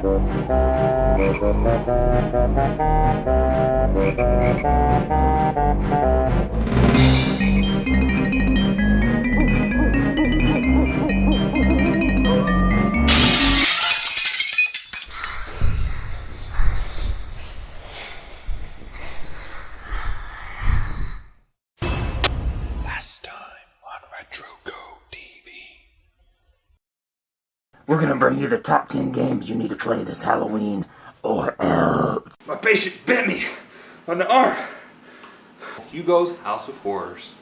Last time on RetroGo TV. We're gonna bring you the top 10 games you need to play this Halloween, or else. My patient bit me on the arm. Hugo's House of Horrors.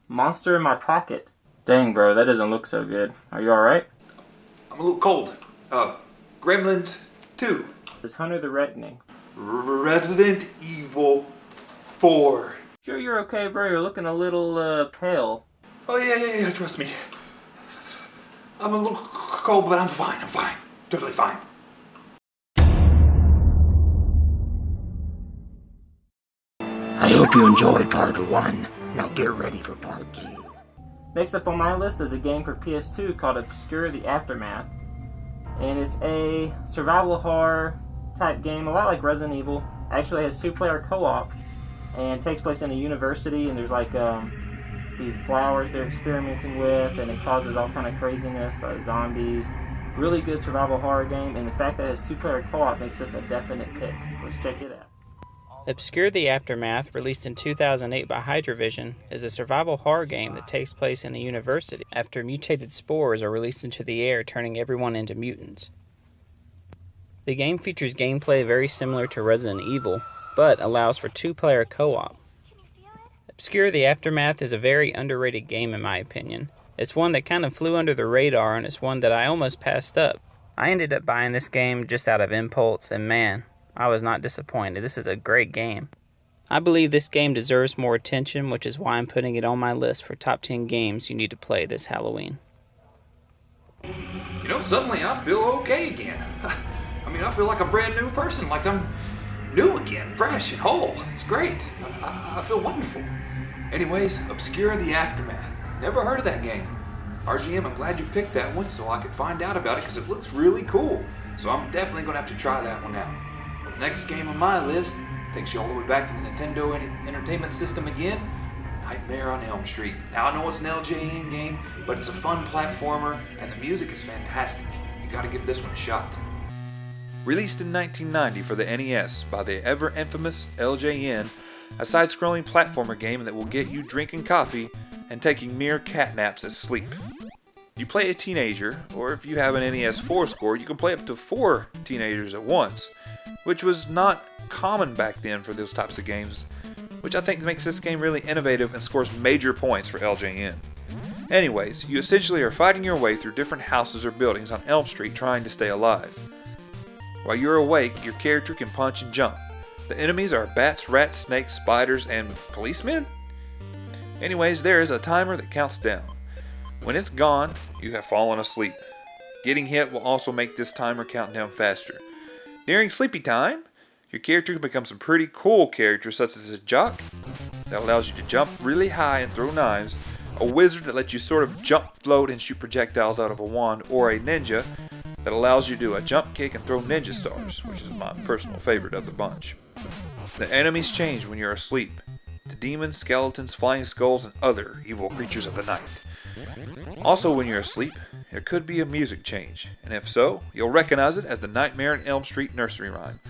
Monster in my pocket. Dang, bro, that doesn't look so good. Are you alright? I'm a little cold. Gremlins 2. Is Hunter the Reckoning? Resident Evil 4. Sure you're okay, bro? You're looking a little, pale. Oh yeah, trust me. I'm a little cold, but I'm fine. Totally fine. I hope you enjoyed part 1. Now get ready for part 2. Next up on my list is a game for PS2 called Obscure the Aftermath. And it's a survival horror type game, a lot like Resident Evil. Actually has 2-player co-op and takes place in a university, and there's like these flowers they're experimenting with, and it causes all kind of craziness, zombies. Really good survival horror game, and the fact that it has 2-player co-op makes this a definite pick. Let's check it out. Obscure the Aftermath, released in 2008 by Hydrovision, is a survival horror game that takes place in a university after mutated spores are released into the air, turning everyone into mutants. The game features gameplay very similar to Resident Evil, but allows for 2-player co-op. Obscure the Aftermath is a very underrated game in my opinion. It's one that kind of flew under the radar, and it's one that I almost passed up. I ended up buying this game just out of impulse, and man, I was not disappointed. This is a great game. I believe this game deserves more attention, which is why I'm putting it on my list for top 10 games you need to play this Halloween. You know, suddenly I feel okay again. I feel like a brand new person, like I'm new again, fresh and whole. It's great. I feel wonderful. Anyways, Obscure the Aftermath. Never heard of that game. RGM, I'm glad you picked that one so I could find out about it because it looks really cool. So I'm definitely going to have to try that one out. The next game on my list takes you all the way back to the Nintendo Entertainment System again. Nightmare on Elm Street. Now I know it's an LJN game, but it's a fun platformer and the music is fantastic. You gotta give this one a shot. Released in 1990 for the NES by the ever infamous LJN, a side-scrolling platformer game that will get you drinking coffee and taking mere cat naps as sleep. You play a teenager, or if you have an NES 4 score, you can play up to 4 teenagers at once, which was not common back then for those types of games, which I think makes this game really innovative and scores major points for LJN. Anyways, you essentially are fighting your way through different houses or buildings on Elm Street trying to stay alive. While you're awake, your character can punch and jump. The enemies are bats, rats, snakes, spiders, and policemen? Anyways, there is a timer that counts down. When it's gone, you have fallen asleep. Getting hit will also make this timer count down faster. During sleepy time, your character can become some pretty cool characters such as a jock that allows you to jump really high and throw knives, a wizard that lets you sort of jump, float, and shoot projectiles out of a wand, or a ninja that allows you to do a jump kick and throw ninja stars, which is my personal favorite of the bunch. The enemies change when you're asleep to demons, skeletons, flying skulls, and other evil creatures of the night. Also, when you're asleep, there could be a music change, and if so, you'll recognize it as the Nightmare on Elm Street nursery rhyme.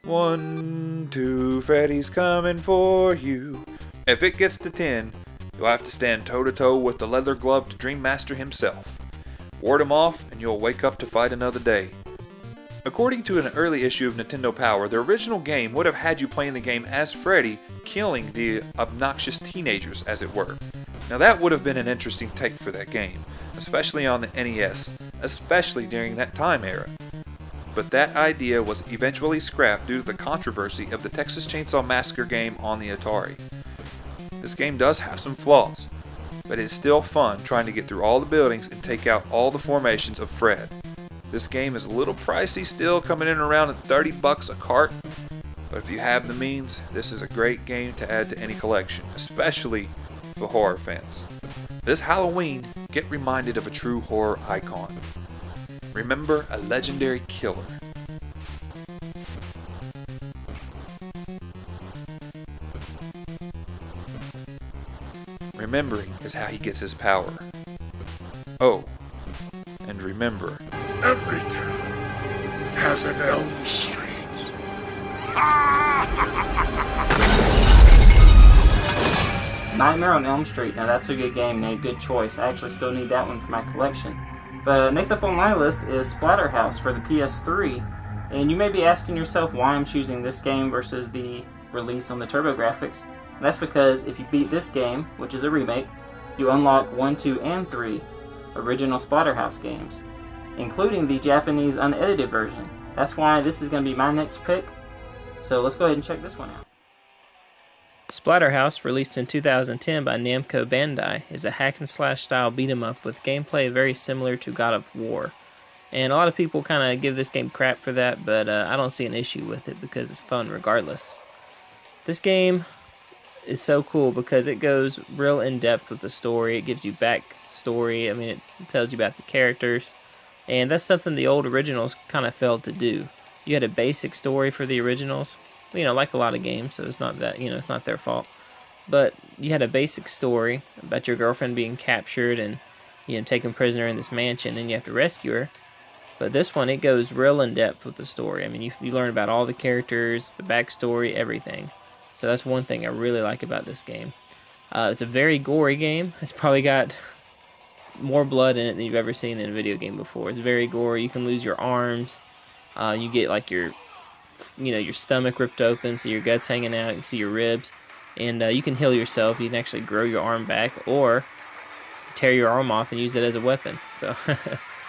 1, 2, Freddy's coming for you. If it gets to 10, you'll have to stand toe-to-toe with the leather-gloved Dream Master himself. Ward him off, and you'll wake up to fight another day. According to an early issue of Nintendo Power, the original game would have had you playing the game as Freddy, killing the obnoxious teenagers, as it were. Now that would have been an interesting take for that game, especially on the NES, especially during that time era. But that idea was eventually scrapped due to the controversy of the Texas Chainsaw Massacre game on the Atari. This game does have some flaws, but it's still fun trying to get through all the buildings and take out all the formations of Fred. This game is a little pricey still, coming in around at $30 a cart, but if you have the means, this is a great game to add to any collection, especially for horror fans. This Halloween, get reminded of a true horror icon. Remember a legendary killer Remembering is how he gets his power. Oh, and remember, Every town has an Elm Street. Nightmare on Elm Street. Now that's a good game, Nate. Good choice. I actually still need that one for my collection. But next up on my list is Splatterhouse for the PS3. And you may be asking yourself why I'm choosing this game versus the release on the TurboGrafx. And that's because if you beat this game, which is a remake, you unlock 1, 2, and 3 original Splatterhouse games, including the Japanese unedited version. That's why this is going to be my next pick. So let's go ahead and check this one out. Splatterhouse, released in 2010 by Namco Bandai, is a hack-and-slash style beat-em-up with gameplay very similar to God of War. And a lot of people kind of give this game crap for that, but I don't see an issue with it because it's fun regardless. This game is so cool because it goes real in-depth with the story. It gives you backstory. I mean, it tells you about the characters. And that's something the old originals kind of failed to do. You had a basic story for the originals, like a lot of games, so it's not that, it's not their fault. But you had a basic story about your girlfriend being captured and, taken prisoner in this mansion, and you have to rescue her. But this one, it goes real in depth with the story. I mean, you learn about all the characters, the backstory, everything. So that's one thing I really like about this game. It's a very gory game. It's probably got more blood in it than you've ever seen in a video game before. It's very gory. You can lose your arms. You get like your stomach ripped open, so your gut's hanging out. You can see your ribs, and you can heal yourself. You can actually grow your arm back, or tear your arm off and use it as a weapon. So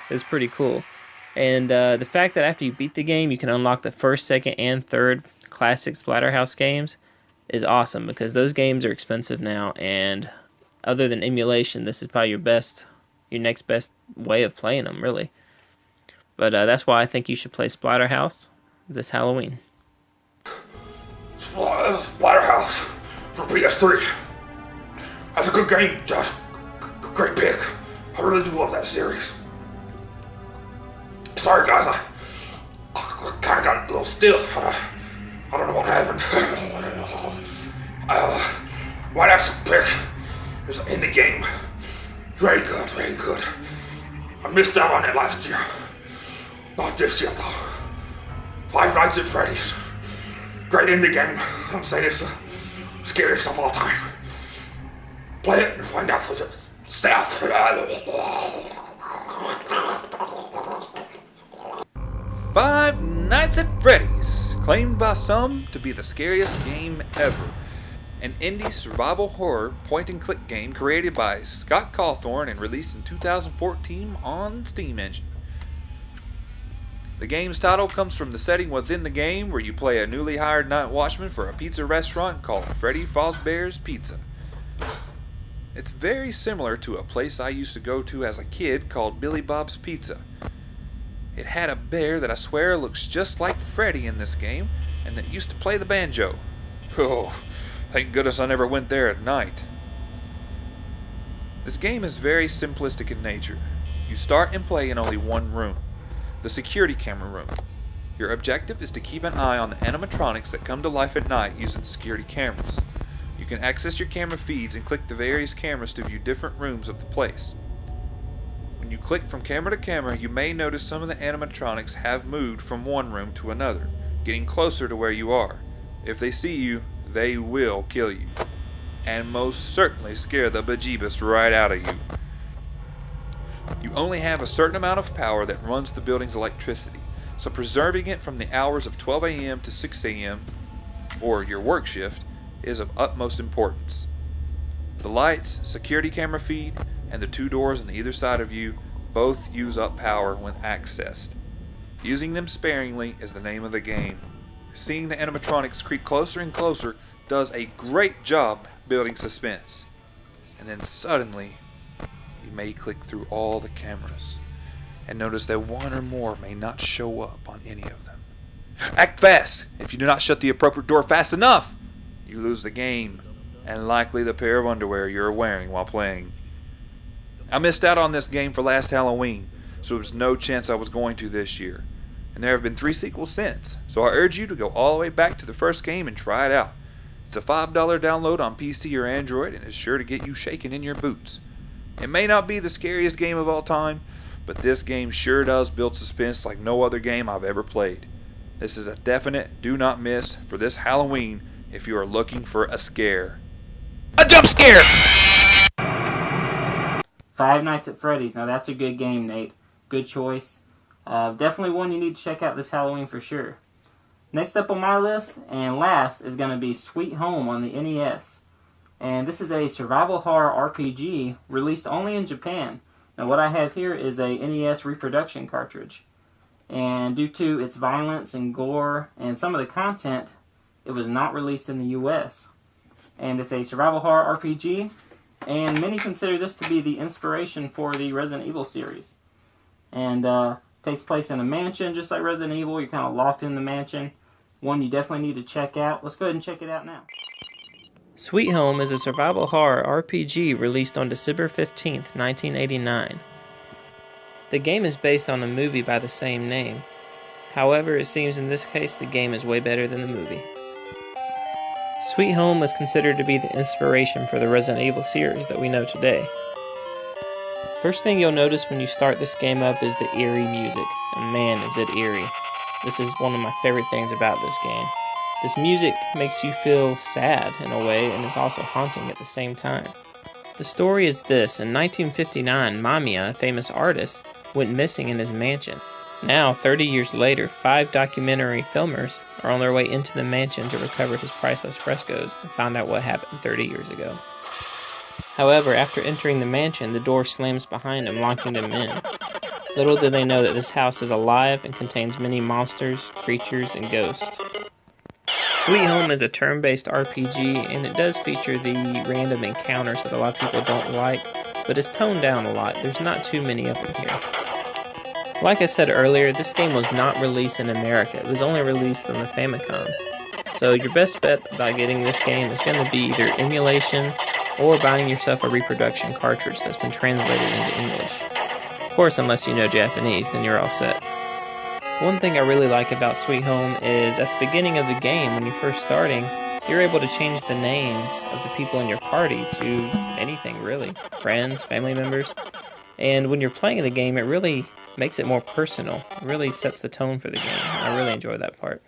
it's pretty cool. And the fact that after you beat the game, you can unlock the first, second, and third classic Splatterhouse games is awesome because those games are expensive now. And other than emulation, this is probably your next best way of playing them, really. But that's why I think you should play Splatterhouse this Halloween. Splatterhouse for PS3. That's a good game, Josh. Great pick. I really do love that series. Sorry, guys. I kind of got a little stiff. I don't know what happened. My next pick is an indie game. Very good, very good. I missed out on it last year. Not this year, though. Five Nights at Freddy's. Great indie game. I'm saying it's the scariest stuff of all time. Play it and find out for yourself. Five Nights at Freddy's, claimed by some to be the scariest game ever. An indie survival horror point-and-click game created by Scott Cawthorn and released in 2014 on Steam Engine. The game's title comes from the setting within the game where you play a newly hired night watchman for a pizza restaurant called Freddy Fazbear's Pizza. It's very similar to a place I used to go to as a kid called Billy Bob's Pizza. It had a bear that I swear looks just like Freddy in this game and that used to play the banjo. Oh, thank goodness I never went there at night. This game is very simplistic in nature. You start and play in only one room, the security camera room. Your objective is to keep an eye on the animatronics that come to life at night using security cameras. You can access your camera feeds and click the various cameras to view different rooms of the place. When you click from camera to camera, you may notice some of the animatronics have moved from one room to another, getting closer to where you are. If they see you, they will kill you, and most certainly scare the bejeebus right out of you. You only have a certain amount of power that runs the building's electricity, so preserving it from the hours of 12 a.m. to 6 a.m., or your work shift, is of utmost importance. The lights, security camera feed, and the two doors on either side of you both use up power when accessed. Using them sparingly is the name of the game. Seeing the animatronics creep closer and closer does a great job building suspense. And then suddenly, you may click through all the cameras and notice that one or more may not show up on any of them. Act fast! If you do not shut the appropriate door fast enough, you lose the game, and likely the pair of underwear you're wearing while playing. I missed out on this game for last Halloween, so there was no chance I was going to this year. And there have been 3 sequels since, so I urge you to go all the way back to the first game and try it out. It's It's a $5 download on PC or Android and is sure to get you shaking in your boots. It may not be the scariest game of all time, but this game sure does build suspense like no other game I've ever played. This is a definite do not miss for this Halloween if you are looking for a scare. A jump scare! Five Nights at Freddy's. Now that's a good game, Nate. Good choice. Definitely one you need to check out this Halloween for sure. Next up on my list, and last, is going to be Sweet Home on the NES. And this is a survival horror RPG released only in Japan. Now what I have here is a NES reproduction cartridge. And due to its violence and gore and some of the content, it was not released in the US. And it's a survival horror RPG, and many consider this to be the inspiration for the Resident Evil series. And takes place in a mansion, just like Resident Evil. You're kind of locked in the mansion. One you definitely need to check out. Let's go ahead and check it out now. Sweet Home is a survival horror RPG released on December 15th, 1989. The game is based on a movie by the same name. However, it seems in this case the game is way better than the movie. Sweet Home was considered to be the inspiration for the Resident Evil series that we know today. First thing you'll notice when you start this game up is the eerie music, and man is it eerie. This is one of my favorite things about this game. This music makes you feel sad in a way, and it's also haunting at the same time. The story is this: in 1959, Mamiya, a famous artist, went missing in his mansion. Now, 30 years later, 5 documentary filmers are on their way into the mansion to recover his priceless frescoes and find out what happened 30 years ago. However, after entering the mansion, the door slams behind them, locking them in. Little do they know that this house is alive and contains many monsters, creatures, and ghosts. Sweet Home is a turn-based RPG, and it does feature the random encounters that a lot of people don't like, but it's toned down a lot. There's not too many of them here. Like I said earlier, this game was not released in America. It was only released on the Famicom. So your best bet about getting this game is going to be either emulation or buying yourself a reproduction cartridge that's been translated into English. Of course, unless you know Japanese, then you're all set. One thing I really like about Sweet Home is at the beginning of the game, when you're first starting, you're able to change the names of the people in your party to anything really. Friends, family members. And when you're playing the game, it really makes it more personal. It really sets the tone for the game. I really enjoy that part.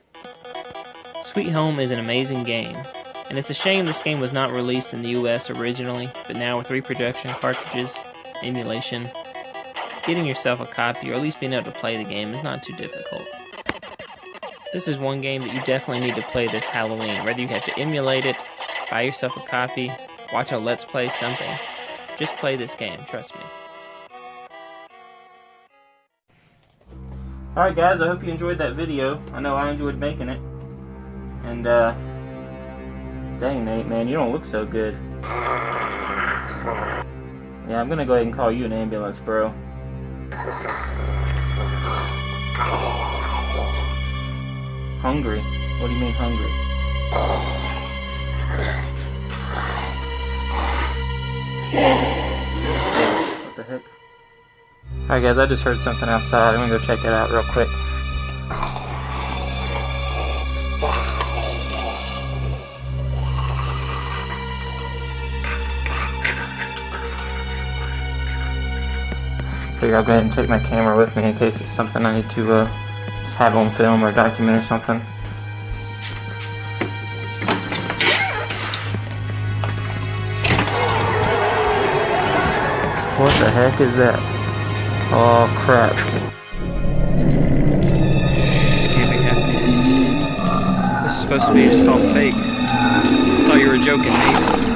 Sweet Home is an amazing game, and it's a shame this game was not released in the US originally, but now with reproduction cartridges, emulation, getting yourself a copy or at least being able to play the game is not too difficult. This is one game that you definitely need to play this Halloween, whether you have to emulate it, buy yourself a copy, watch a Let's Play, something. Just play this game, trust me. Alright guys, I hope you enjoyed that video. I know I enjoyed making it. And dang Nate, man, you don't look so good. Yeah, I'm gonna go ahead and call you an ambulance, bro. Hungry? What do you mean hungry? What the heck? Alright guys, I just heard something outside. I'm gonna go check it out real quick. Figure I'll go ahead and take my camera with me in case it's something I need to just have on film or document or something. What the heck is that? Oh crap. This can't be happening. This is supposed to be just all fake. I thought you were joking, Nate.